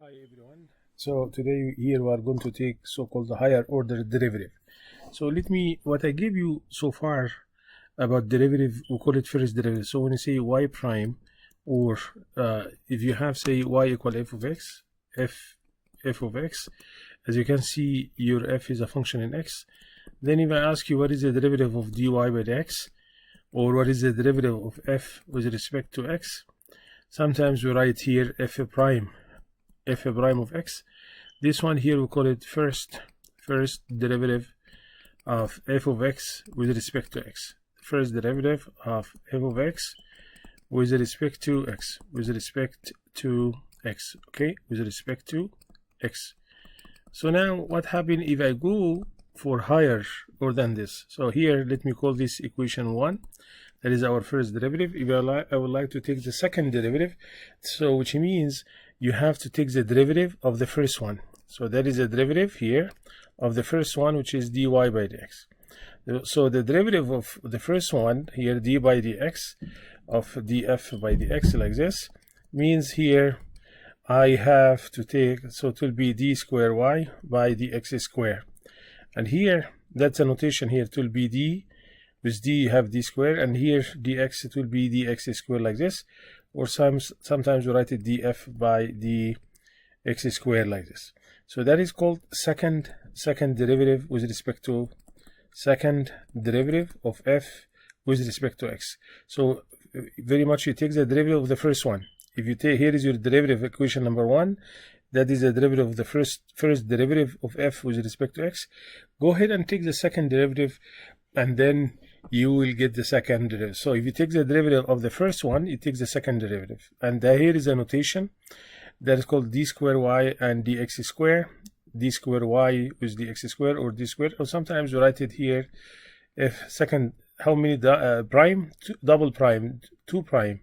Hi everyone. So today here we are going to take so-called higher order derivative. So what I gave you so far about derivative, we call it first derivative. So when you say y prime, or if you have say y equal f of x, f of x, as you can see your f is a function in x. Then if I ask you what is the derivative of dy by dx, or what is the derivative of f with respect to x, sometimes we write here f prime of x. This one here we call it first derivative of f of x with respect to x. First derivative of f of x with respect to x, okay, with respect to x. So now what happens if I go for higher or than this? So here let me call this equation 1. That is our first derivative. If I would like to take the second derivative, so which means you have to take the derivative of the first one. So that is the derivative here of the first one, which is dy by dx. So the derivative of the first one here, d by dx of df by dx, like this, means here I have to take, so it will be d square y by dx square. And here, that's a notation here, it will be d, with d you have d square, and here dx, it will be dx square, like this. Or sometimes we write it df by dx square, like this. So that is called second derivative with respect to second derivative of f with respect to x. So very much you take the derivative of the first one. If you take, here is your derivative equation number 1, that is the derivative of the first derivative of f with respect to x. Go ahead and take the second derivative, and then you will get the second derivative. So if you take the derivative of the first one, it takes the second derivative. And here is a notation that is called d square y and dx square. D square y with dx square, or d square, or sometimes we write it here if second, how many prime, double prime, 2 prime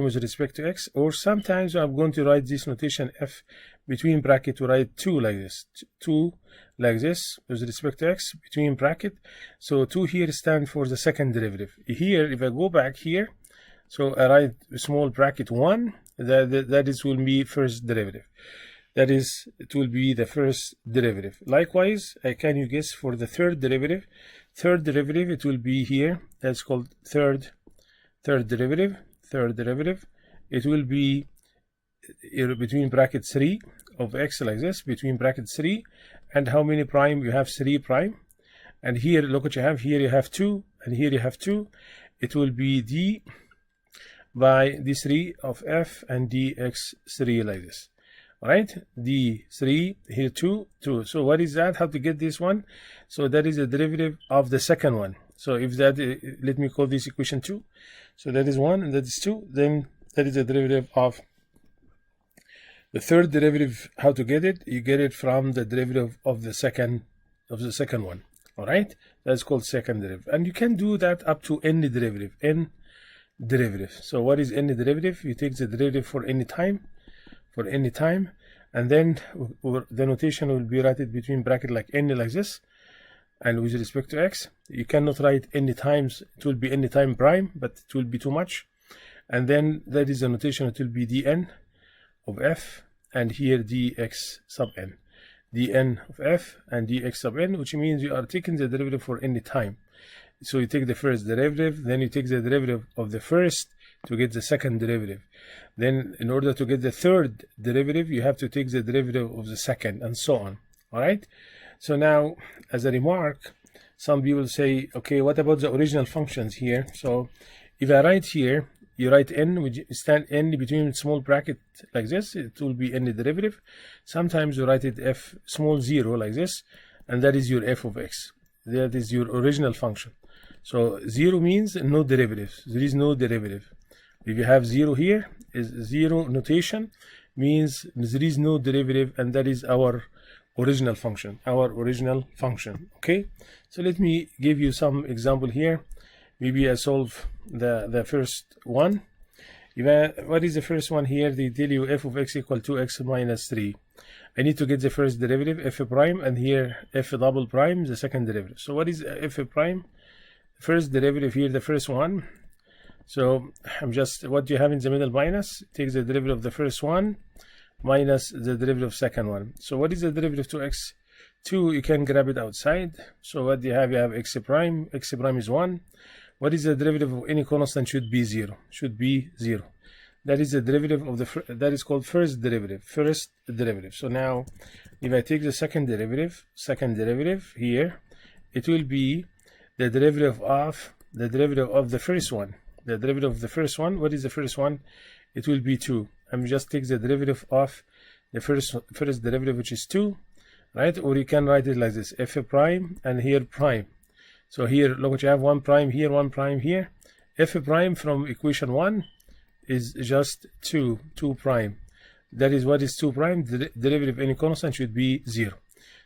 with respect to x. Or sometimes I'm going to write this notation f between bracket to write 2 like this, 2 like this with respect to x between bracket. So 2 here stand for the second derivative. Here if I go back here, so I write small bracket 1, that is will be first derivative. That is, it will be the first derivative. Likewise, can you guess for the third derivative? Third derivative, it will be here, that's called third derivative. It will be between bracket 3 of x, like this, between bracket 3, and how many prime? You have 3 prime. And here, look what you have here, you have 2, and here you have 2. It will be d by d3 of f and dx3, like this. All right, d3 here 2. So what is that? How to get this one? So that is the derivative of the second one. So if that, let me call this equation 2. So that is 1 and that is 2. Then that is the derivative of the third derivative. How to get it? You get it from the derivative of the second one. All right, that's called second derivative. And you can do that up to any derivative. So what is any derivative? You take the derivative for any time, and then the notation will be written between bracket like any, like this. And with respect to x, you cannot write any times, it will be any time prime, but it will be too much. And then that is the notation, it will be dn of f, and here dx sub n. dn of f and dx sub n, which means you are taking the derivative for any time. So you take the first derivative, then you take the derivative of the first to get the second derivative. Then in order to get the third derivative, you have to take the derivative of the second, and so on. All right. So now, as a remark, some people say, okay, what about the original functions here? So if I write here, you write n, which stand n between small bracket like this, it will be any derivative. Sometimes you write it f small 0 like this, and that is your f of x. That is your original function. So 0 means no derivatives. There is no derivative. If you have 0 here, is 0 notation means there is no derivative, and that is our original function. Okay, so let me give you some example here. Maybe I solve the first one. What is the first one here? They tell you f of x equal to x minus 3. I need to get the first derivative, f prime, and here f double prime, the second derivative. So what is f prime? First derivative here, the first one. So I'm just, what you have in the middle minus, takes the derivative of the first one, minus the derivative of second one. So what is the derivative to x? 2, you can grab it outside. So what do you have? You have x prime. X prime is 1. What is the derivative of any constant? Should be 0. Should be 0. That is the derivative of that is called first derivative. First derivative. So now, if I take the second derivative here, it will be the derivative of the first one. The derivative of the first one. What is the first one? It will be 2. I'm just take the derivative of the first derivative, which is 2, right? Or you can write it like this: f prime and here prime. So here, look, you have 1 prime here, 1 prime here. F prime from equation 1 is just 2 prime. That is what is 2 prime. The derivative of any constant should be 0.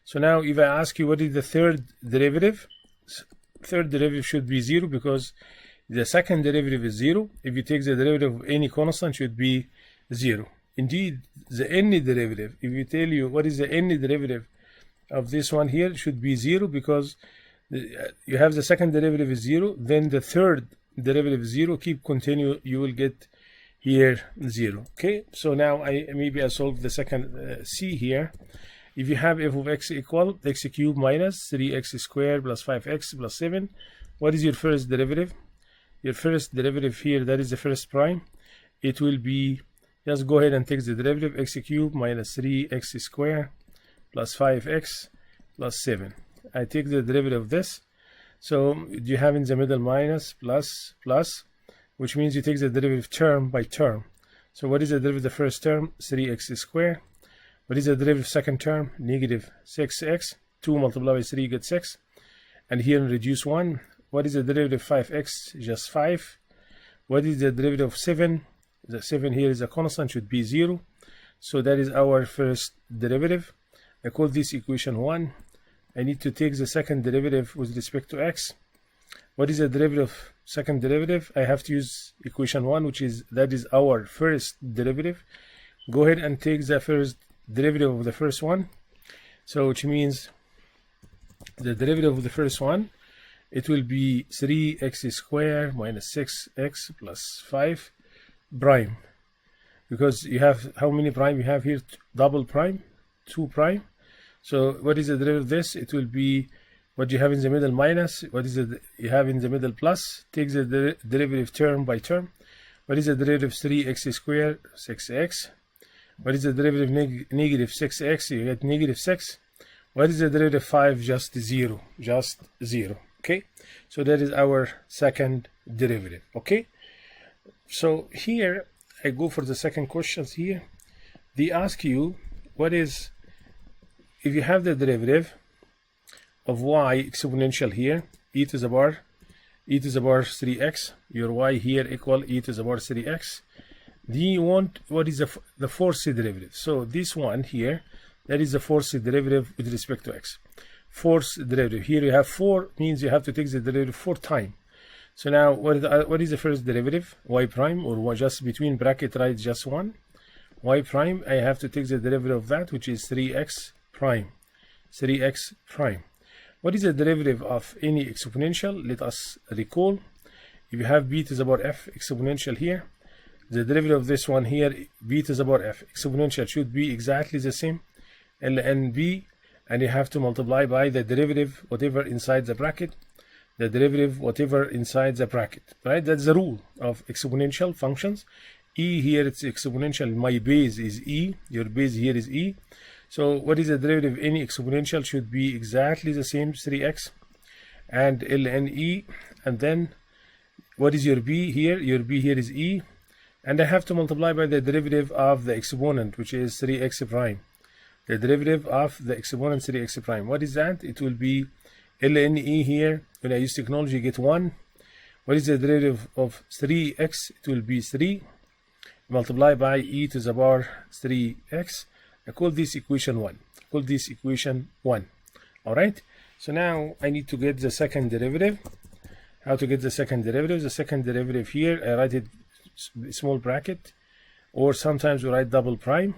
So now if I ask you what is the third derivative should be 0 because the second derivative is 0. If you take the derivative of any constant should be 0. Indeed, the any derivative, if you tell you what is the any derivative of this one here, should be 0 because you have the second derivative is 0, then the third derivative is 0, keep continue, you will get here 0. Okay, so now maybe I solve the second C here. If you have f of x equal x cubed minus 3x squared plus 5x plus 7, what is your first derivative? Your first derivative here, that is the first prime. It will be, just go ahead and take the derivative, x cubed minus 3x squared plus 5x plus 7. I take the derivative of this. So you have in the middle minus plus plus, which means you take the derivative term by term. So what is the derivative of the first term? 3x squared. What is the derivative of second term? Negative 6x. 2 multiplied by 3 gets 6. And here reduce 1. What is the derivative of 5x? Just 5. What is the derivative of 7? The 7 here is a constant, should be 0. So that is our first derivative. I call this equation 1. I need to take the second derivative with respect to x. What is the derivative of second derivative? I have to use equation 1, that is our first derivative. Go ahead and take the first derivative of the first one. So which means the derivative of the first one, it will be 3x squared minus 6x plus 5 prime. Because you have, how many prime you have here? Double prime, 2 prime. So what is the derivative of this? It will be what you have in the middle minus, what is it you have in the middle plus. Take the derivative term by term. What is the derivative of 3x squared? 6x. What is the derivative of negative 6x? You get negative 6. What is the derivative of 5? Just 0. Just 0. Okay. So that is our second derivative. Okay. So here I go for the second questions here. They ask you what is, if you have the derivative of y exponential here, e to the power 3x, your y here equal e to the power 3x. Do you want what is the fourth derivative? So this one here, that is the fourth derivative with respect to x. Fourth derivative. Here you have 4, means you have to take the derivative 4 times. So now what is the first derivative? Y prime, or just between bracket right, just 1. Y prime, I have to take the derivative of that, which is 3x prime. 3x prime. What is the derivative of any exponential? Let us recall. If you have b to the power f exponential here, the derivative of this one here, b to the power f exponential, should be exactly the same, ln b, and you have to multiply by the derivative whatever inside the bracket, the derivative whatever inside the bracket, right? That's the rule of exponential functions. E here, it's exponential, my base is e, your base here is e. So what is the derivative of any exponential? Should be exactly the same, 3x and ln e. And then what is your b here? Your b here is e, and I have to multiply by the derivative of the exponent, which is 3x prime. The derivative of the exponent 3x prime. What is that? It will be ln e here. When I use technology, get 1. What is the derivative of 3x? It will be 3 multiplied by e to the power 3x. I call this equation 1. Call this equation 1. All right. So now I need to get the second derivative. How to get the second derivative? The second derivative here, I write it small bracket, or sometimes we write double prime.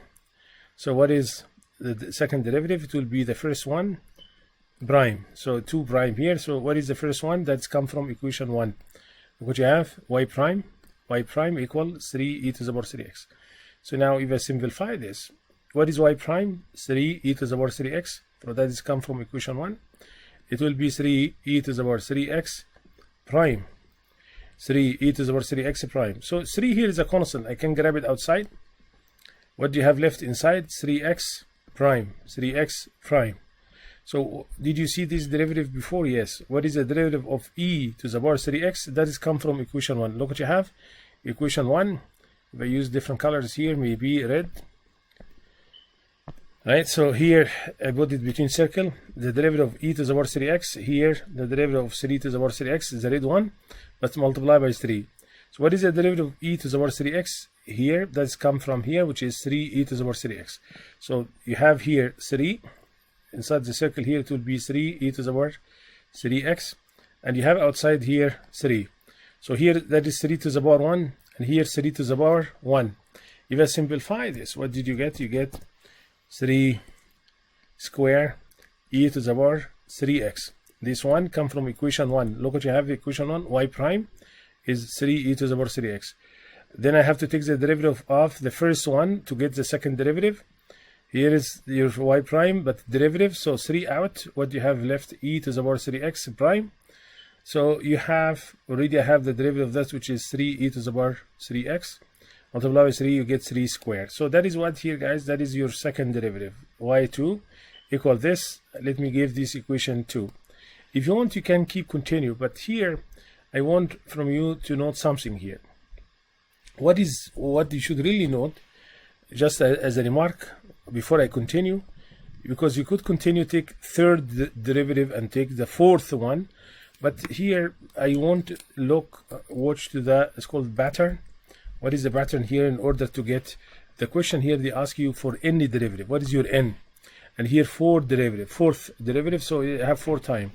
So what is the second derivative? It will be the first one prime. So 2 prime here. So what is the first one? That's come from equation 1. What you have? Y prime equal 3 e to the power 3x. So now if I simplify this, what is y prime? 3 e to the power 3x. So that is come from equation 1. It will be 3 e to the power 3x prime. 3 e to the power 3x prime. So 3 here is a constant. I can grab it outside. What do you have left inside? 3x prime. 3x prime. So did you see this derivative before? Yes. What is the derivative of e to the power 3x? That is come from equation 1. Look what you have. Equation 1. If I use different colors here, maybe red. Right, so here I put it between circle. The derivative of e to the power 3x. Here, the derivative of 3 to the power 3x is the red one, but multiply by 3. So what is the derivative of e to the power 3x? Here, that's come from here, which is 3 e to the power 3x. So you have here 3. Inside the circle here, it will be 3 e to the power 3x. And you have outside here 3. So here, that is 3 to the power 1. And here, 3 to the power 1. If I simplify this, what did you get? You get 3 square e to the power 3x. This one come from equation 1. Look what you have, equation 1, y prime is 3 e to the power 3x. Then I have to take the derivative of the first one to get the second derivative. Here is your y prime, but derivative, so 3 out. What you have left? E to the power 3x prime. So you have, already I have the derivative of that, which is 3 e to the power 3x. Multiply by 3, you get 3 squared. So that is what here, guys, that is your second derivative. y2 equal this. Let me give this equation 2. If you want, you can keep continue, but here I want from you to note something here. What you should really note, just as a remark before I continue, because you could continue, take third derivative and take the fourth one, but here I want watch to the, it's called pattern. What is the pattern here? In order to get the question here, they ask you for any derivative. What is your n? And here fourth derivative, so you have 4 times.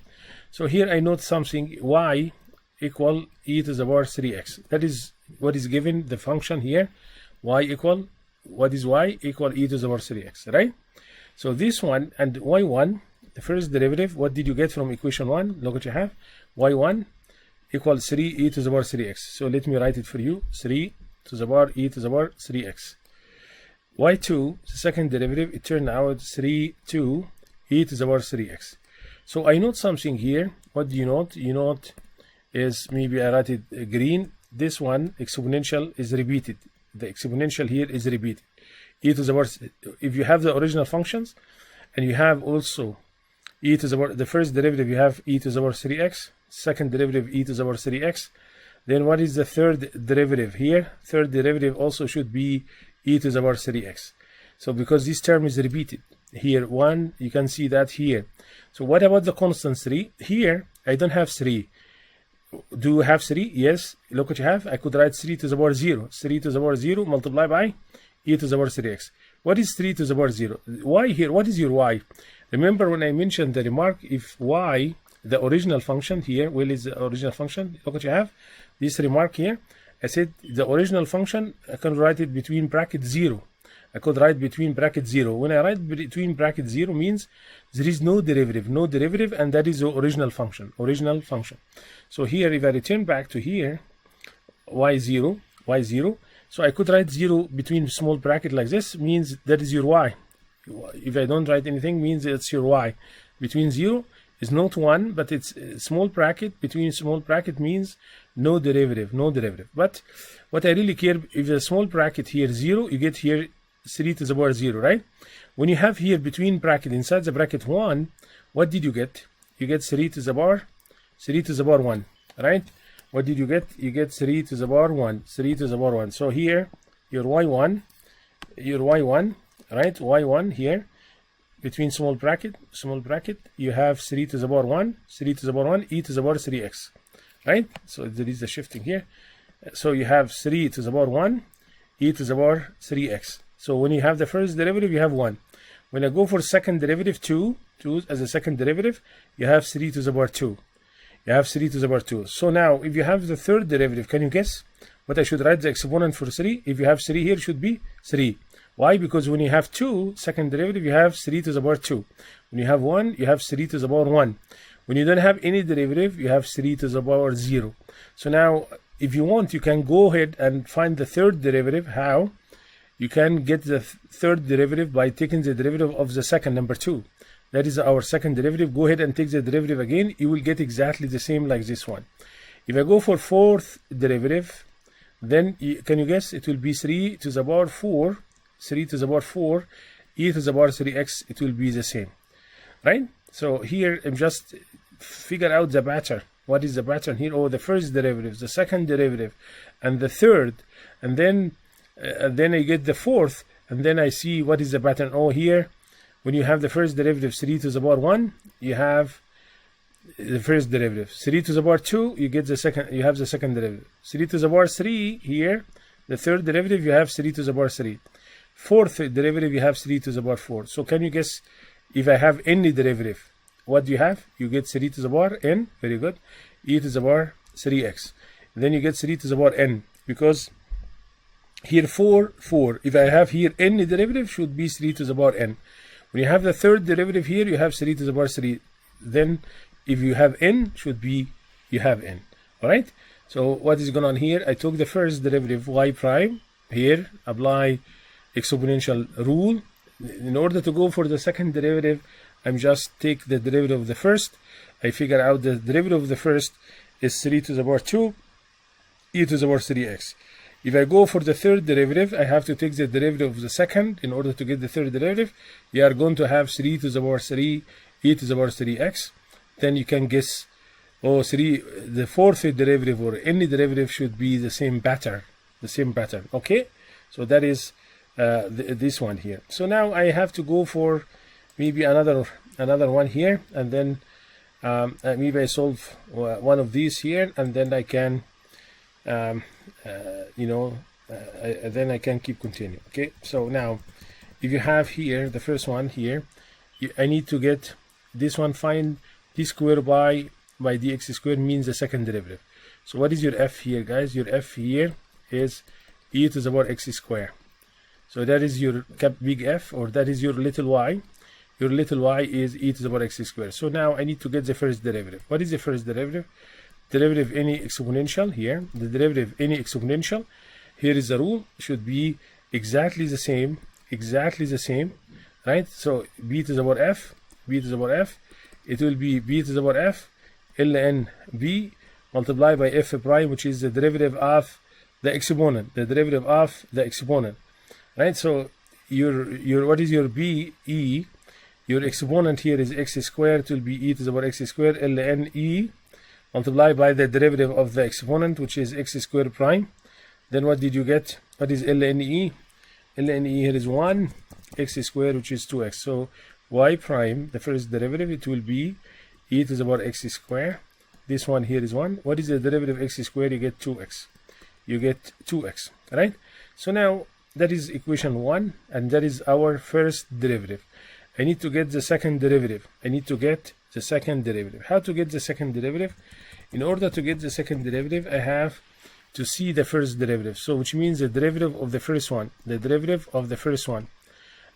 So here I note something, y equal e to the power 3x. That is what is given, the function here. Y equal, what is y? Equal e to the power 3x, right? So this one, and y1, the first derivative, what did you get from equation 1? Look what you have. y1 equal 3 e to the power 3x. So let me write it for you. 3 to the power e to the power 3x. y2, the second derivative, it turned out 3 to e to the power 3x. So I note something here. What do you note? You note is, maybe I write it green. This one, exponential, is repeated. The exponential here is repeated. E to the power, if you have the original functions, and you have also e to the power, the first derivative, you have e to the power 3x, second derivative e to the power 3x. Then what is the third derivative here? Third derivative also should be e to the power 3x. So because this term is repeated, here 1, you can see that here. So what about the constant 3? Here, I don't have 3. Do you have 3? Yes. Look what you have. I could write 3 to the power 0. 3 to the power 0 multiplied by e to the power 3x. What is 3 to the power 0? Y here, what is your y? Remember when I mentioned the remark, if y, the original function here, well, is the original function, look what you have. This remark here, I said the original function, I can write it between bracket 0. I could write between bracket 0. When I write between bracket 0 means there is no derivative, and that is the original function, So here, if I return back to here, y0, so I could write 0 between small bracket like this, means that is your y. If I don't write anything, means it's your y. Between 0 is not 1, but it's small bracket. Between small bracket means no derivative. But what I really care, if the small bracket here 0, you get here 3 to the power 0, right? When you have here between bracket, inside the bracket 1, what did you get? You get 3 to the power 1, right? What did you get? You get 3 to the power 1, So here, your y1, right? y1 here, between small bracket, you have 3 to the power 1, e to the power 3x, right? So there is a shifting here. So you have 3 to the power 1, e to the power 3x. So when you have the first derivative, you have 1. When I go for second derivative, 2 as a second derivative, you have 3 to the power 2. So now, if you have the third derivative, can you guess what I should write the exponent for 3? If you have 3 here, it should be 3. Why? Because when you have 2, second derivative, you have 3 to the power 2. When you have 1, you have 3 to the power 1. When you don't have any derivative, you have 3 to the power 0. So now, if you want, you can go ahead and find the third derivative. How? you can get the third derivative by taking the derivative of the second, number 2. That is our second derivative. Go ahead and take the derivative again. You will get exactly the same like this one. If I go for fourth derivative, then can you guess? It will be 3 to the power 4, 3 to the power 4, e to the power 3x. It will be the same, right? So here I'm just figure out the pattern. What is the pattern here? Oh, the first derivative, the second derivative, and the third, and then I get the fourth, and then I see what is the pattern. Oh, here, when you have the first derivative 3 to the power 1, you have the first derivative. 3 to the power 2, you get the second. You have the second derivative. 3 to the power 3 here, the third derivative, you have 3 to the power 3. Fourth derivative, you have 3 to the power 4. So can you guess if I have any derivative? What do you have? You get 3 to the power n. Very good. E to the power 3x. Then you get 3 to the power n, because here 4. If I have here any derivative, should be 3 to the power n. When you have the third derivative here, you have 3 to the power 3. Then if you have n, should be you have n. All right. So what is going on here? I took the first derivative y prime here, apply exponential rule. In order to go for the second derivative, I'm just take the derivative of the first. I figure out the derivative of the first is 3 to the power 2 e to the power 3x. If I go for the third derivative, I have to take the derivative of the second. In order to get the third derivative, you are going to have 3 to the power 3 e to the power 3x. Then you can guess, oh, the fourth derivative or any derivative should be the same pattern. Okay, so that is this one here. So now I have to go for maybe another one here, and then maybe I solve one of these here, and then I can then I can keep continuing. Okay, so now if you have here the first one here, I need to get this one. Find d squared by dx squared means the second derivative. So what is your f here, guys? Your f here is e to the power x squared. So that is your big F, or that is your little y. Your little y is e to the power x squared. So now I need to get the first derivative. What is the first derivative? Derivative any exponential here. The derivative any exponential. Here is the rule. Should be exactly the same. Right? So b to the power f. It will be b to the power f ln b multiplied by f prime, which is the derivative of the exponent. Right? So your what is your b e? Your exponent here is x squared. It will be e to the power x squared ln e multiplied by the derivative of the exponent, which is x squared prime. Then what did you get? What is ln e? Ln e here is 1 x squared, which is 2x. So y prime, the first derivative, it will be e to the power x squared. This one here is 1. What is the derivative of x squared? You get 2x. Right? So now that is equation 1, and that is our first derivative. I need to get the second derivative. How to get the second derivative? In order to get the second derivative, I have to see the first derivative. So which means the derivative of the first one.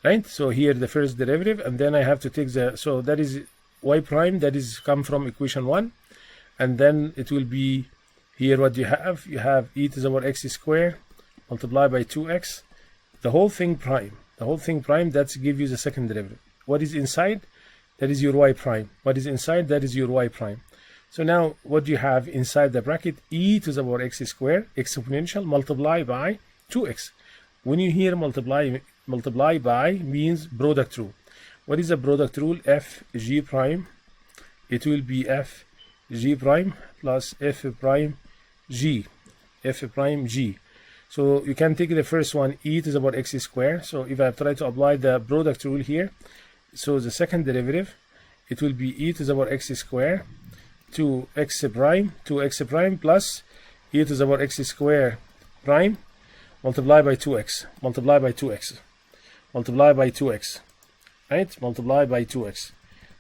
Right? So here the first derivative, and then I have to take so that is y prime, that is come from equation 1, and then it will be here what you have e to the power x squared multiplied by 2x, the whole thing prime, that give you the second derivative. What is inside? That is your y prime. What is inside? That is your y prime. So now what do you have inside the bracket? E to the power x squared exponential multiply by 2x. When you hear multiply by means product rule. What is the product rule? F g prime, it will be f g prime plus f prime g. So you can take the first one, e to the power x squared. So if I try to apply the product rule here, so the second derivative, it will be e to the power x squared to x prime plus e to the power x squared prime multiplied by 2x. Right? Multiply by 2x.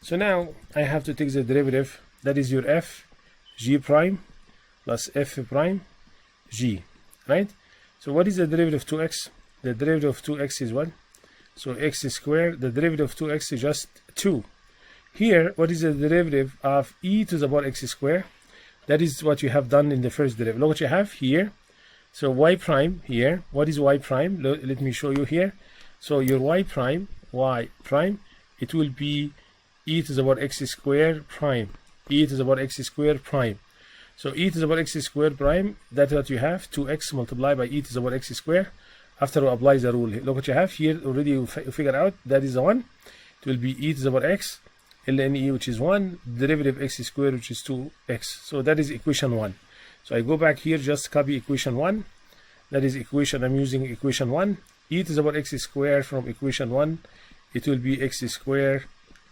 So now I have to take the derivative. That is your f g prime plus f prime g. Right? So what is the derivative of 2x? The derivative of 2x is what? So x squared, the derivative of 2x is just 2. Here, what is the derivative of e to the power x squared? That is what you have done in the first derivative. Look what you have here. So y prime here, what is y prime? Let me show you here. So your y prime, it will be e to the power x square prime, e to the power x square prime. So e to the power x square prime, that's what you have, 2x multiplied by e to the power x square. After we apply the rule, look what you have here already. You figure out that is the one. It will be e to the power x ln e, which is 1, derivative x squared, which is 2x. So that is equation 1. So I go back here, just copy equation 1. That is equation, I'm using equation 1. E to the power x squared from equation 1, it will be x squared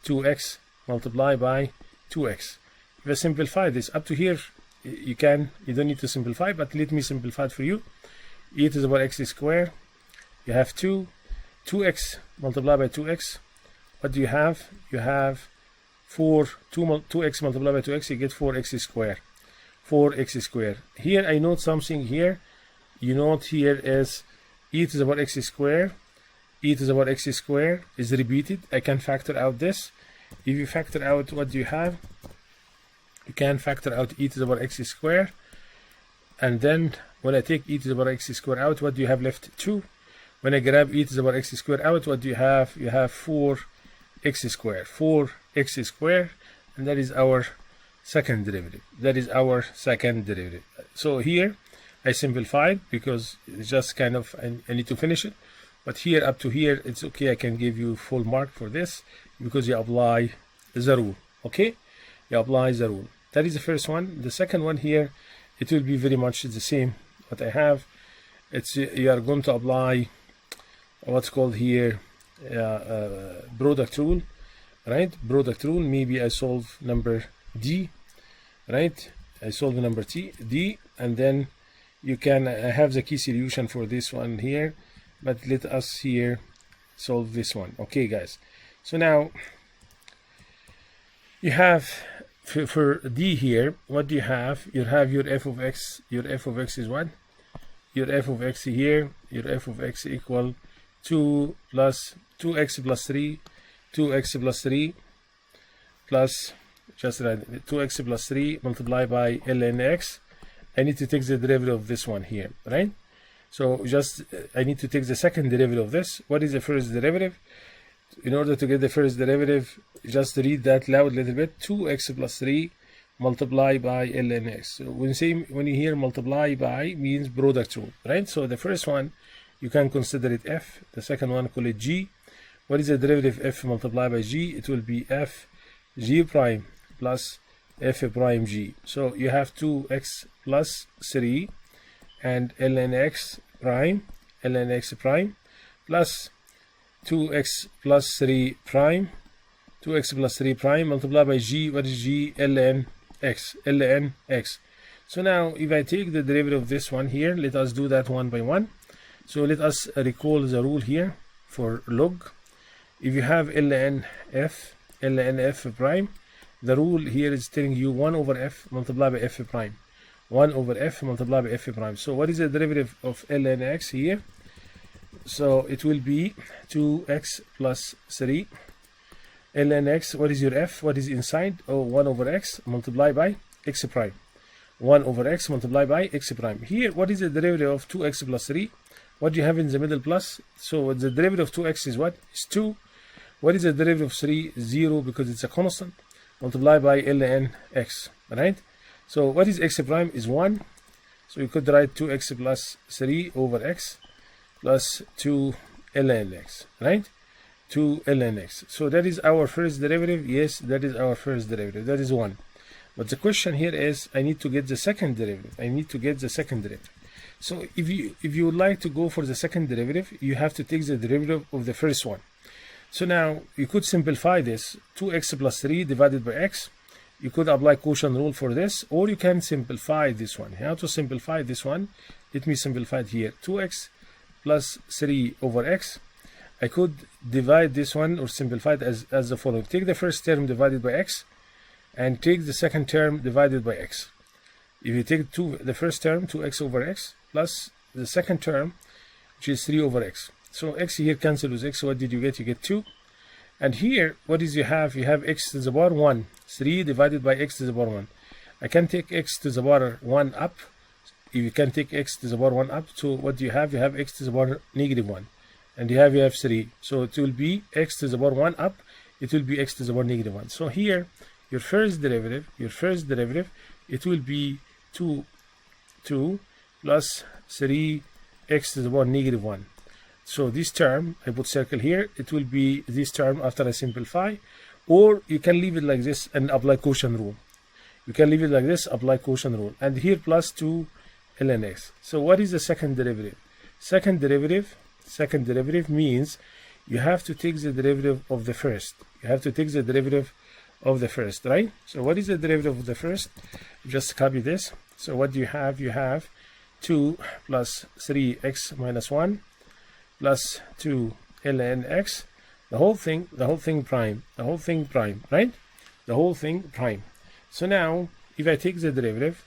2x multiplied by 2x. If I simplify this up to here, you don't need to simplify, but let me simplify it for you. E to the power x squared, you have 2x multiplied by 2x. What do you have? You have 2x multiplied by 2x, you get 4x squared. 4x squared. Here I note something here. You note here is e to the power x squared. E to the power x squared is repeated. I can factor out this. If you factor out, what do you have? You can factor out e to the power x squared. And then when I take e to the power x squared out, what do you have left? 2. When I grab e to the power x squared out, what do you have? You have 4x squared. 4x squared. And that is our second derivative. That is our second derivative. So here I simplified because it's just kind of, I need to finish it. But here up to here, it's okay. I can give you full mark for this because you apply the rule. Okay? You apply the rule. That is the first one. The second one here, it will be very much the same. What I have, it's you are going to apply what's called here product rule, right? Product rule. Maybe I solve number D, right? I solve the number D, and then you can have the key solution for this one here, but let us here solve this one. Okay, guys. So now you have for D here, what do you have? You have your f of x. Your f of x is what? Your f of x here, your f of x equal 2x plus 3, 2x plus 3 plus, just write 2x plus 3 multiplied by ln x. I need to take the derivative of this one here, right? So just I need to take the second derivative of this. What is the first derivative? In order to get the first derivative, just read that loud a little bit. 2x plus 3 multiplied by ln x. So when you hear multiply by, means product rule, right? So the first one, you can consider it f. The second one, call it g. What is the derivative f multiplied by g? It will be f g prime plus f prime g. So you have 2x plus 3 and ln x prime plus 2x plus 3 prime, 2x plus 3 prime multiplied by g. What is g? ln x. So now if I take the derivative of this one here, let us do that one by one. So let us recall the rule here for log. If you have ln f prime, the rule here is telling you 1 over f multiplied by f prime. 1 over f multiplied by f prime. So what is the derivative of ln x here? So it will be 2x plus 3 ln x. What is your f? What is inside? Oh, 1 over x multiplied by x prime. 1 over x multiplied by x prime. Here, what is the derivative of 2x plus 3? What do you have in the middle plus? So the derivative of 2x is what? Is 2. What is the derivative of 3? 0, because it's a constant. Multiplied by ln x, right? So what is x prime? Is 1. So you could write 2x plus 3 over x plus 2 ln x, right? 2 ln x. So that is our first derivative. Yes, that is our first derivative. That is 1. But the question here is, I need to get the second derivative. So if you would like to go for the second derivative, you have to take the derivative of the first one. So now you could simplify this. 2x plus 3 divided by x. You could apply quotient rule for this, or you can simplify this one. How to simplify this one? Let me simplify it here. 2x plus 3 over x. I could divide this one or simplify it as the following. Take the first term divided by x and take the second term divided by x. If you take the first term, 2x over x, plus the second term, which is 3 over x. So x here cancel with x. So what did you get? You get 2. And here, what is you have? You have x to the power 1. 3 divided by x to the power 1. I can take x to the power 1 up. you can take x to the power 1 up. So what do you have? You have x to the power -1, and you have 3. So it will be x to the power 1 up. It will be x to the power -1. So here your first derivative, it will be 2 plus 3x to the power -1. So this term, I put circle here, it will be this term after I simplify, or you can leave it like this and apply quotient rule. You can leave it like this, apply quotient rule, and here plus 2 ln x. So what is the second derivative? Second derivative means you have to take the derivative of the first. You have to take the derivative of the first, right? So what is the derivative of the first? Just copy this. So what do you have? You have 2 plus 3x minus 1 plus 2 ln x, the whole thing prime, right? The whole thing prime. So now if I take the derivative,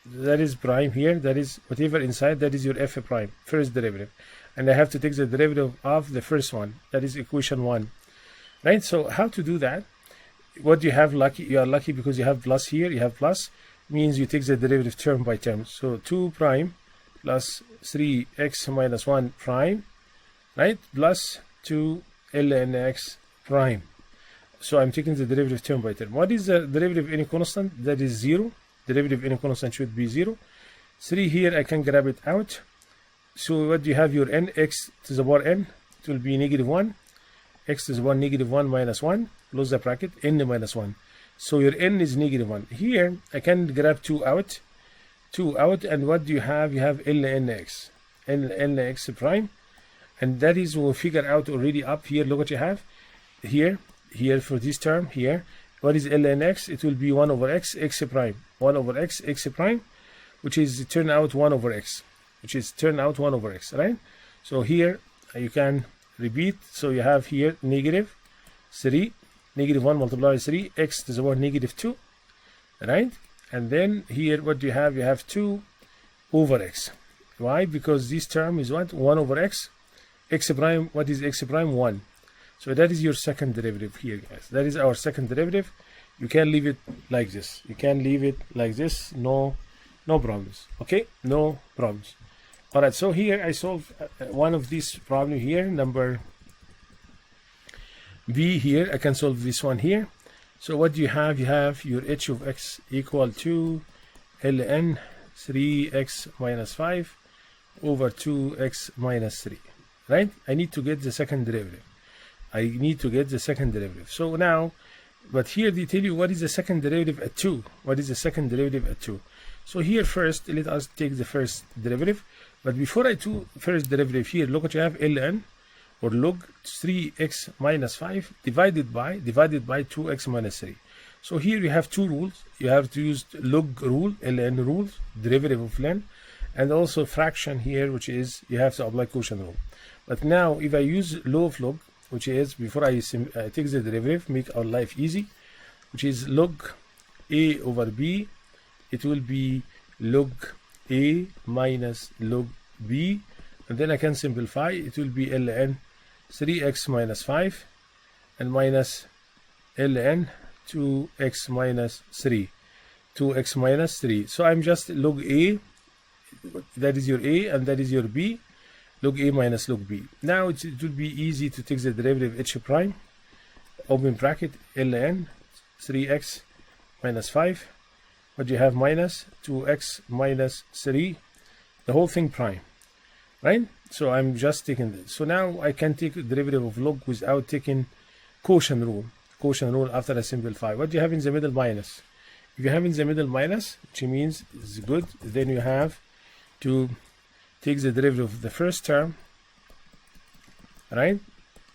that is prime here, that is whatever inside, that is your f prime, first derivative, and I have to take the derivative of the first one, that is equation 1, right? So how to do that? What you have lucky, you are lucky because you have plus here, you have plus, means you take the derivative term by term. So 2 prime plus 3x minus 1 prime, right, plus 2 ln x prime. So I'm taking the derivative term by term. What is the derivative of any constant? That is 0. Derivative of any constant should be 0. 3 here, I can grab it out. So what do you have? Your n, x to the power n, it will be -1. X to the power -1 minus 1, close the bracket, n minus 1. So your n is -1. Here, I can grab 2 out, and what do you have? You have ln x, ln x prime. And that is, we'll figure out already up here. Look what you have here for this term here. What is ln x? It will be 1 over x, x prime, 1 over x, x prime, which is turn out 1 over x, right? So here you can repeat. So you have here -3, -1 multiplied by 3, x to the power -2, right? And then here, what do you have? You have 2 over x. Why? Because this term is what? 1 over x. X prime, what is x prime? 1. So that is your second derivative here, guys. That is our second derivative. You can leave it like this. No problems. Okay, no problems. All right, so here I solve one of these problem here, number B here. I can solve this one here. So what do you have? You have your h of x equal to ln 3x minus 5 over 2x minus 3. Right? I need to get the second derivative. So now, but here they tell you what is the second derivative at 2. So here first, let us take the first derivative. But before I do first derivative here, look what you have, ln or log 3x minus 5 divided by 2x minus 3. So here you have two rules. You have to use log rule, ln rule, derivative of ln, and also fraction here, which is you have to apply quotient rule. But now if I use law of log, which is before I take the derivative, make our life easy, which is log a over b, it will be log a minus log b, and then I can simplify. It will be ln 3x minus 5 and minus ln 2x minus 3. So I'm just log a, that is your a, and that is your b, log a minus log b. Now it will be easy to take the derivative h prime, open bracket, ln 3x minus 5, what you have, minus 2x minus 3, the whole thing prime, right? So I'm just taking this. So now I can take the derivative of log without taking quotient rule after I simplify. What do you have in the middle? Minus. If you have in the middle minus, which means it's good, then you have to take the derivative of the first term, right,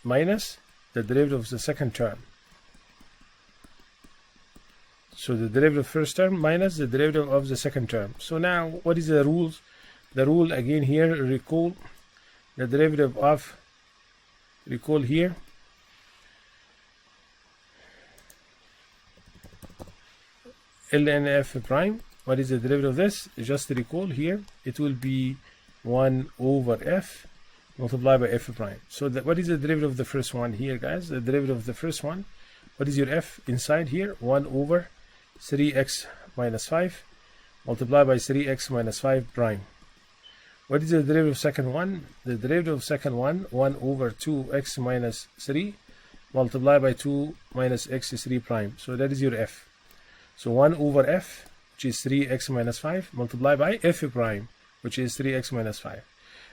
minus the derivative of the second term. So the derivative of first term minus the derivative of the second term. So now what is the rules? The rule again here, recall the derivative of, recall here, ln f prime. What is the derivative of this? Just recall here, it will be 1 over f multiplied by f prime. So what is the derivative of the first one here, guys? The derivative of the first one, what is your f inside here? 1 over 3x minus 5 multiplied by 3x minus 5 prime. What is the derivative of second one? The derivative of second one, 1 over 2x minus 3 multiplied by 2 minus x is 3 prime. So that is your f. So 1 over f, which is 3x minus 5, multiplied by f prime, which is 3x minus 5.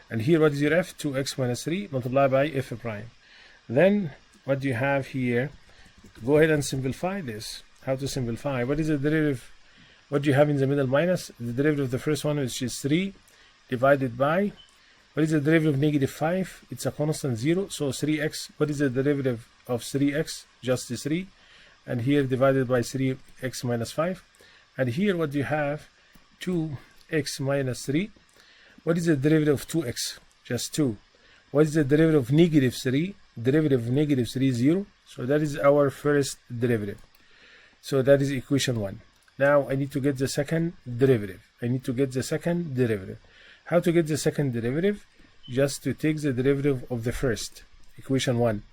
And here, what is your f? 2x minus 3 multiplied by f prime. Then, what do you have here? Go ahead and simplify this. How to simplify? What is the derivative? What do you have in the middle? Minus the derivative of the first one, which is 3 divided by, what is the derivative of negative 5? It's a constant 0, so 3x. What is the derivative of 3x? Just the 3. And here divided by 3x minus 5. And here what do you have? 2x minus 3. What is the derivative of 2x? Just 2. What is the derivative of negative 3? Derivative of negative 3 is 0. So that is our first derivative. So that is equation 1. Now I need to get the second derivative. How to get the second derivative? Just to take the derivative of the first, equation 1.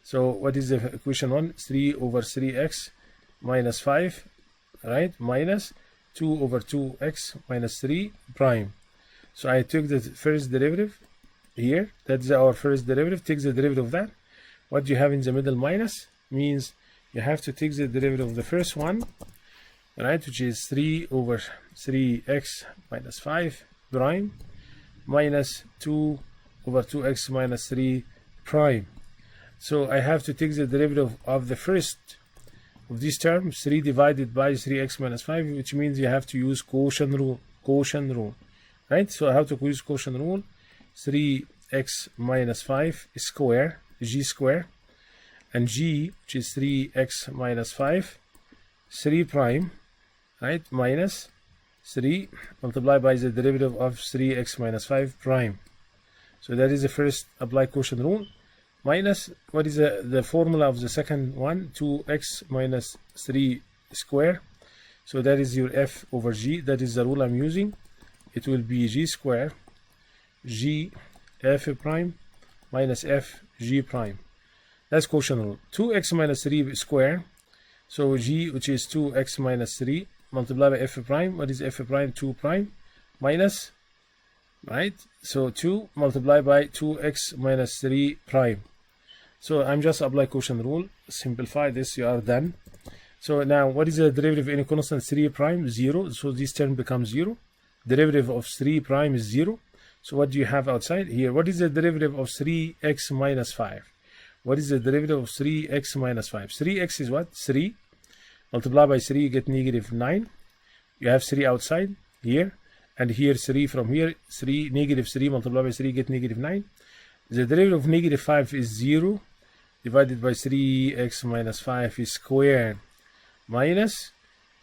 So what is the equation 1? 3 over 3x minus 5, right? Minus 2 over 2x minus 3 prime. So I took the first derivative here. That's our first derivative. Take the derivative of that. What do you have in the middle? Minus means you have to take the derivative of the first one, right? Which is 3 over 3x minus 5 prime minus 2 over 2x minus 3 prime. So I have to take the derivative of the first of these terms, 3 divided by 3x minus 5, which means you have to use quotient rule, right? So how to use quotient rule? 3x minus 5 square, g square, and g, which is 3x minus 5, 3 prime, right? Minus 3 multiplied by the derivative of 3x minus 5 prime. So that is the first apply quotient rule. Minus, what is the formula of the second one? 2x minus 3 square. So that is your f over g. That is the rule I'm using. It will be g square, g f prime minus f g prime. That's quotient rule. 2x minus 3 square. So g, which is 2x minus 3 multiplied by f prime. What is f prime? 2 prime minus, right? So 2 multiplied by 2x minus 3 prime. So I'm just apply quotient rule. Simplify this, you are done. So now what is the derivative of any constant? 3 prime? 0. So this term becomes 0. Derivative of 3 prime is 0. So what do you have outside here? What is the derivative of 3x minus 5? What is the derivative of 3x minus 5? 3x is what? 3. Multiply by 3, you get negative 9. You have 3 outside here. And here 3 from here. 3, negative 3 multiplied by 3, you get negative 9. The derivative of negative 5 is 0. Divided by 3x minus 5 is squared. Minus,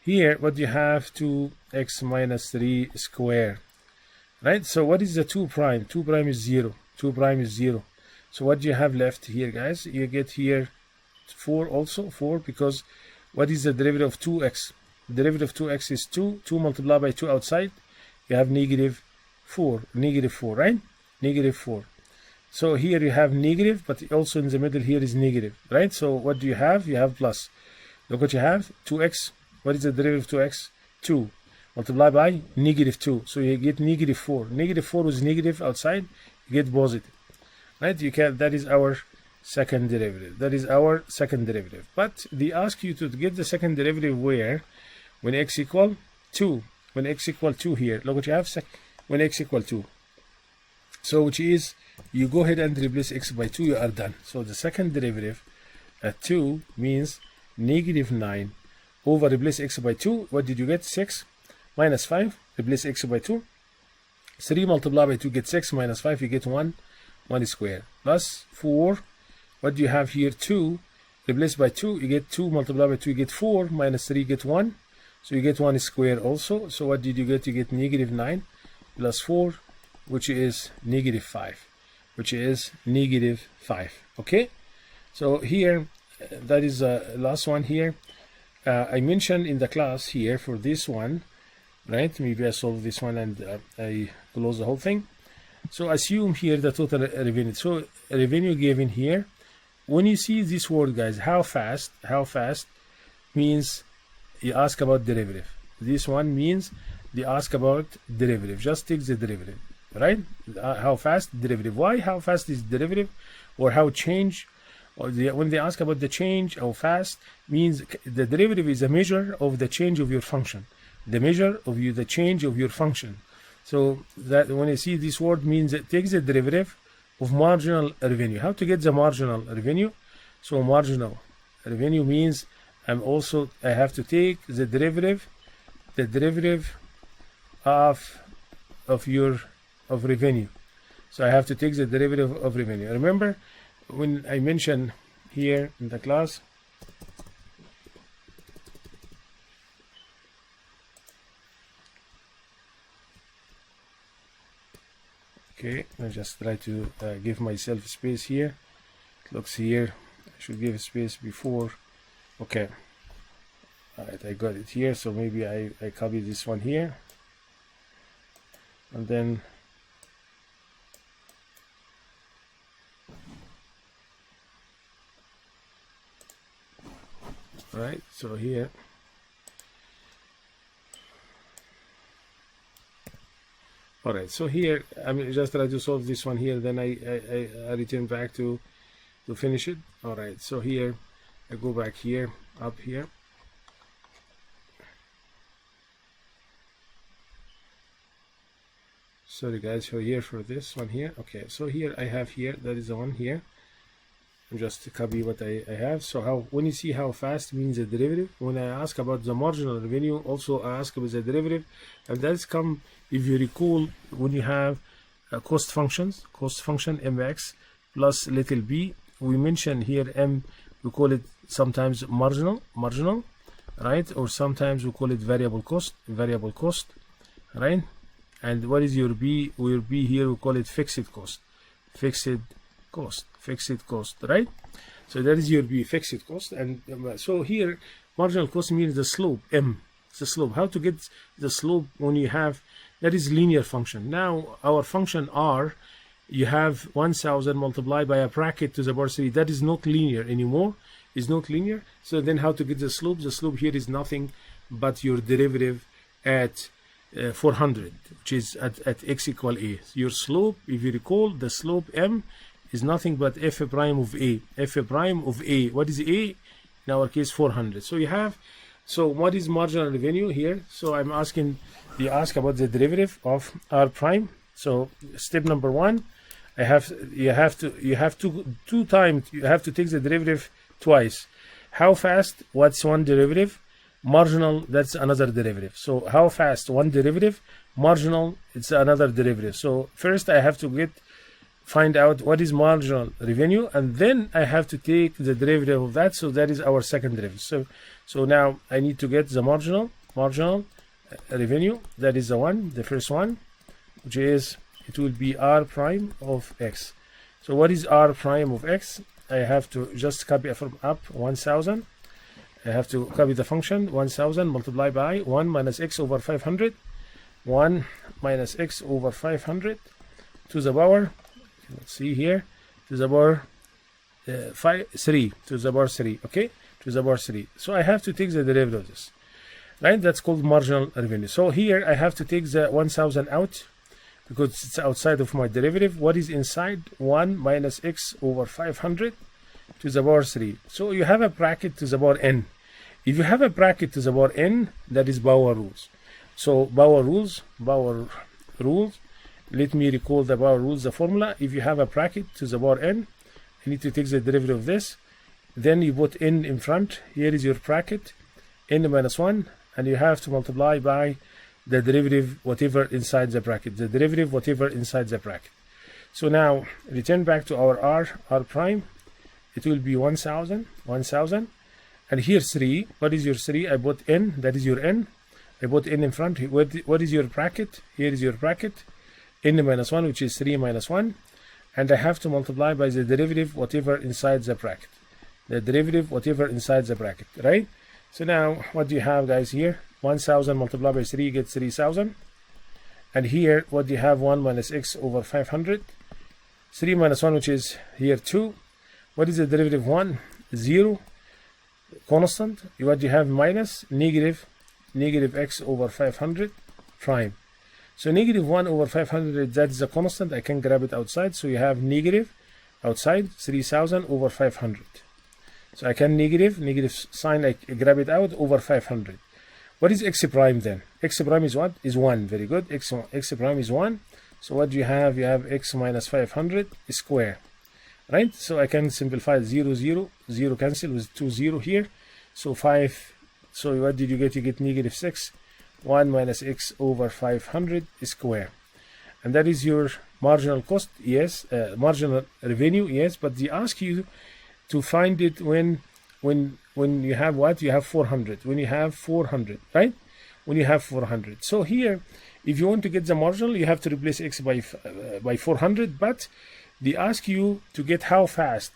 here what you have? 2x minus 3 squared. Right? So what is the 2 prime? 2 prime is 0. 2 prime is 0. So what do you have left here, guys? You get here 4 also. 4, because what is the derivative of 2x? Derivative of 2x is 2. 2 multiplied by 2 outside. You have negative 4. Negative 4, right? Negative 4. So here you have negative, but also in the middle here is negative, right? So what do you have? You have plus. Look what you have. 2x. What is the derivative of 2x? 2. Multiplied by negative 2. So you get negative 4. Negative 4 is negative outside. You get positive. Right? You can. That is our second derivative. But they ask you to get the second derivative where? When x equal 2. When x equal 2 here. Look what you have. When x equal 2. So which is, you go ahead and replace x by 2, you are done. So the second derivative at 2 means negative 9 over replace x by 2. What did you get? 6 minus 5, replace x by 2. 3 multiplied by 2 get 6 minus 5, you get 1 square. Plus 4, what do you have here? 2, replace by 2, you get 2 multiplied by 2, you get 4, minus 3, you get 1. So you get 1 square also. So what did you get? You get negative 9 plus 4, which is negative 5. Okay, so here that is the last one here. I mentioned in the class here for this one, right? Maybe I solve this one and I close the whole thing. So assume here the total revenue. So revenue given here. When you see this word, guys, how fast means you ask about derivative. This one means they ask about derivative. Just take the derivative, right? How fast derivative. Why how fast is derivative, or how change, or when they ask about the change, how fast means the derivative is a measure of the change of your function, the measure of the change of your function. So that when you see this word means it takes the derivative of marginal revenue. How to get the marginal revenue? So marginal revenue means I have to take the derivative of revenue. So I have to take the derivative of revenue. Remember when I mentioned here in the class, okay, I just try to give myself space here. It looks here I should give space before. Okay, all right, I got it here. So maybe I copy this one here, and then right, so here all right, so here I'm just try to solve this one here, then I return back to finish it. All right, so here I go back here, up here, sorry guys, for here for this one here. Okay, so here I have here, that is the one here. I'm just copy what I have. So how when you see how fast means the derivative, when I ask about the marginal revenue, also I ask about the derivative, and that's come, if you recall, when you have cost function mx plus little b, we mentioned here m, we call it sometimes marginal, right? Or sometimes we call it variable cost, right? And what is your b? Your b here we call it fixed cost, right? So that is your b, fixed cost. And so here marginal cost means the slope, m, the slope. How to get the slope when you have, that is linear function. Now our function r, you have 1000 multiplied by a bracket to the power 3. That is not linear anymore, is not linear. So then how to get the slope? The slope here is nothing but your derivative at 400, which is at x equal a. Your slope, if you recall, the slope m is nothing but f prime of a. What is a? In our case 400. So you have, so what is marginal revenue here? So I'm asking, you ask about the derivative of r prime. So step number one, you have to take the derivative twice. How fast? What's one derivative? Marginal, that's another derivative. So how fast? One derivative. Marginal, it's another derivative. So first I have to find out what is marginal revenue, and then I have to take the derivative of that. So that is our second derivative. So now I need to get the marginal revenue. That is the first one, which is, it will be r prime of x. So what is r prime of x? I have to just copy from up 1000. I have to copy the function 1000 multiplied by 1 minus x over 500. 1 minus x over 500 to the power, let's see here, to the power 3, to the power 3, okay, to the power 3. So I have to take the derivative of this, right? That's called marginal revenue. So here I have to take the 1000 out because it's outside of my derivative. What is inside? 1 minus x over 500 to the power 3. So you have a bracket to the power n. If you have a bracket to the power n, that is Power rules. So Power rules, let me recall the Power rules, the formula. If you have a bracket to the power n, you need to take the derivative of this. Then you put n in front. Here is your bracket, n minus 1, and you have to multiply by the derivative whatever inside the bracket, So now return back to our r prime. It will be 1000, and here 3. What is your 3? I put n, that is your n. I put n in front. What is your bracket? Here is your bracket, n minus 1, which is 3 minus 1, and I have to multiply by the derivative whatever inside the bracket, right? So now what do you have, guys? Here 1000 multiplied by 3 gets 3000, and here what do you have? 1 minus x over 500, 3 minus 1, which is here 2. What is the derivative? 1, 0, constant. What do you have? Minus negative x over 500, prime. So negative 1 over 500, that is a constant. I can grab it outside. So you have negative outside 3000 over 500. So I can negative sign, I grab it out over 500. What is x prime then? X prime is what? Is 1. Very good. X prime is 1. So what do you have? You have x minus 500 square. Right? So I can simplify 0, 0. 0 cancel with 2, 0 here. So 5. So what did you get? You get negative 6. 1 minus x over 500 square. And that is your marginal cost. Yes. Marginal revenue. Yes. But they ask you to find it when you have what? You have 400. When you have 400, right? When you have 400. So here, if you want to get the marginal, you have to replace x by 400. But they ask you to get how fast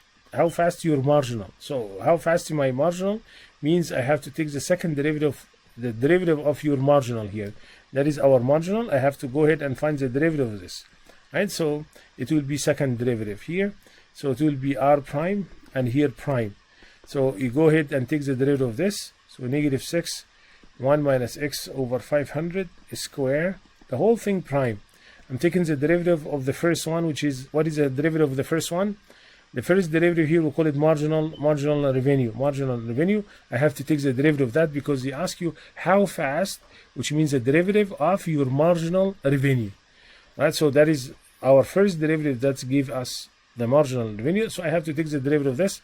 your marginal. So how fast my marginal means I have to take the second derivative, the derivative of your marginal here. That is our marginal. I have to go ahead and find the derivative of this, right? So it will be second derivative here. So it will be r prime and here prime. So you go ahead and take the derivative of this. So negative 6, 1 minus x over 500 square, the whole thing prime. I'm taking the derivative of the first one, which is, what is the derivative of the first one? The first derivative here, we'll call it marginal revenue. Marginal revenue, I have to take the derivative of that because they ask you how fast, which means the derivative of your marginal revenue. Right, so that is our first derivative that gives us the marginal revenue. So I have to take the derivative of this.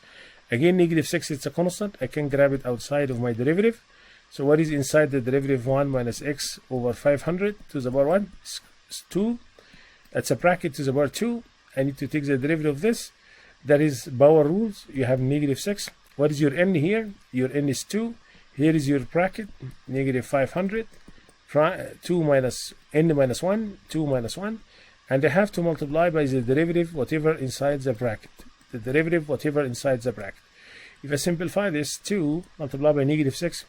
Again, negative 6, it's a constant. I can grab it outside of my derivative. So what is inside the derivative? 1 minus x over 500 to the power 1 is 2. That's a bracket to the power 2. I need to take the derivative of this. That is power rules. You have negative 6. What is your n here? Your n is 2. Here is your bracket, negative 500. 2 minus n minus 1, 2 minus 1. And I have to multiply by the derivative, whatever inside the bracket. The derivative, whatever inside the bracket. If I simplify this, 2 multiplied by negative 6,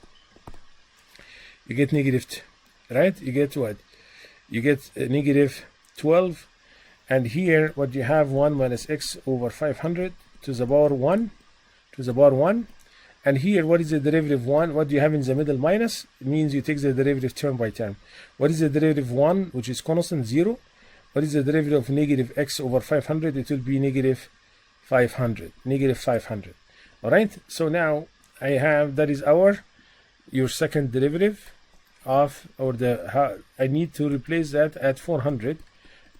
you get negative 2, right? You get what? You get negative 12. And here, what you have, 1 minus x over 500 to the power 1. To the power 1. And here, what is the derivative 1? What do you have in the middle? Minus. It means you take the derivative term by term. What is the derivative 1, which is constant? 0. What is the derivative of negative x over 500? It will be negative 500. Negative 500. All right. So now I have, that is your second derivative of, or I need to replace that at 400.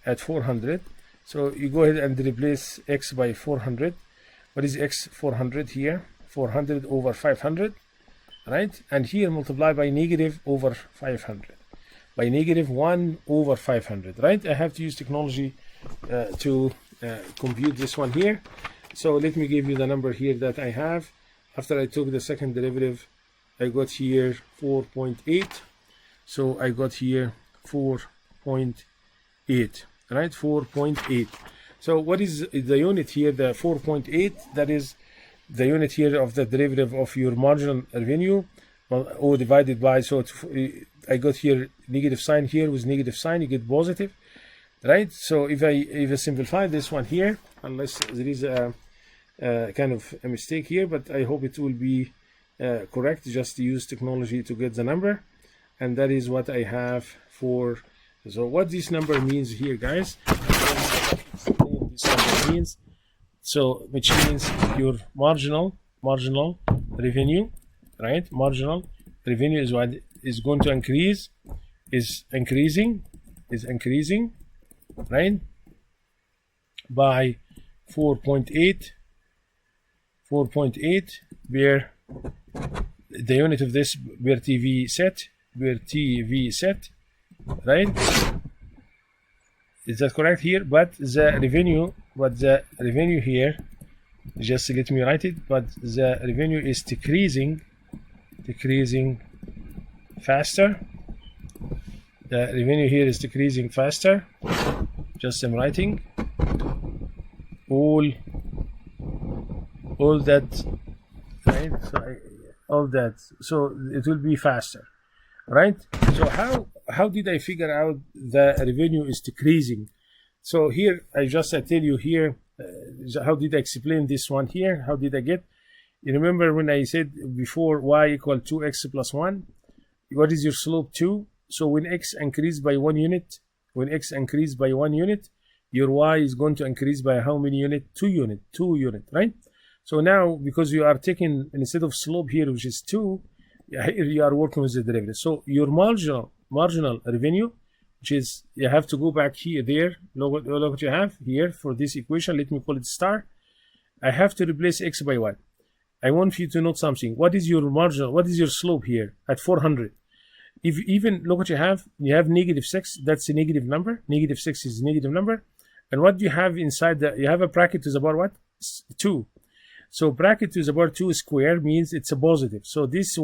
At 400. So you go ahead and replace x by 400. What is x? 400 here. 400 over 500. Right. And here multiply by negative over 500. By negative 1 over 500, right? I have to use technology to compute this one here. So let me give you the number here that I have. After I took the second derivative, I got here 4.8. So I got here 4.8, right? 4.8. So what is the unit here? The 4.8, that is the unit here of the derivative of your marginal revenue. Well, O divided by, so I got here negative sign here with negative sign, you get positive, right? So if I simplify this one here, unless there is a kind of a mistake here, but I hope it will be correct, just to use technology to get the number. And that is what I have for, so what this number means here, guys, this number means, so which means your marginal revenue, right? Marginal revenue is what is going to increase, is increasing, right? By 4.8, where the unit of this per TV set, right? Is that correct here? But the revenue here, just let me write it, but the revenue is decreasing faster. The revenue here is decreasing faster. Just I'm writing all that, right? So all that, so it will be faster, right? So how did I figure out the revenue is decreasing? So here I tell you here, how did I explain this one here? How did I get? You remember when I said before y equal 2x plus 1? What is your slope? 2. So when x increase by 1 unit, your y is going to increase by how many unit? 2 unit, right? So now, because you are taking, instead of slope here, which is 2, you are working with the derivative. So your marginal revenue, which is, you have to go back here, there, look what you have here for this equation. Let me call it star. I have to replace x by what? I want you to note something. What is your marginal? What is your slope here at 400? If even, look what you have -6, that's a negative number. -6 is a negative number. And what do you have inside that? You have a bracket to the power what? 2. So bracket to the power 2 square means it's a positive. So this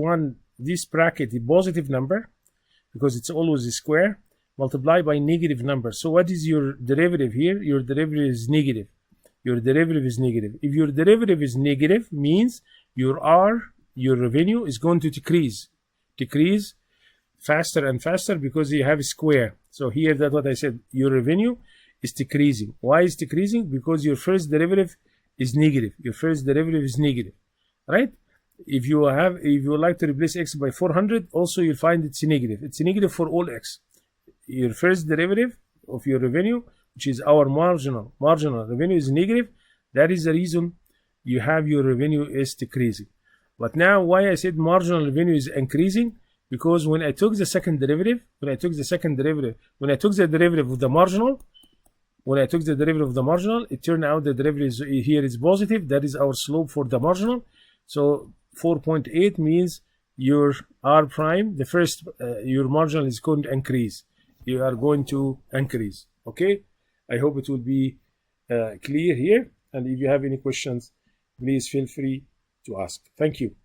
bracket, the positive number, because it's always a square, multiplied by negative number. So what is your derivative here? Your derivative is negative. Your derivative is negative. If your derivative is negative, means your revenue is going to decrease faster and faster, because you have a square. So here, that's what I said. Your revenue is decreasing. Why is decreasing? Because your first derivative is negative. Right? If you would like to replace x by 400, also you'll find it's negative. It's negative for all x. Your first derivative of your revenue, which is our marginal revenue, is negative. That is the reason you have your revenue is decreasing. But now, why I said marginal revenue is increasing? Because when I took the second derivative, when I took the derivative of the marginal, it turned out the derivative here is positive. That is our slope for the marginal. So 4.8 means your R prime, the first, your marginal is going to increase. You are going to increase. Okay? I hope it will be clear here. And if you have any questions, please feel free to ask. Thank you.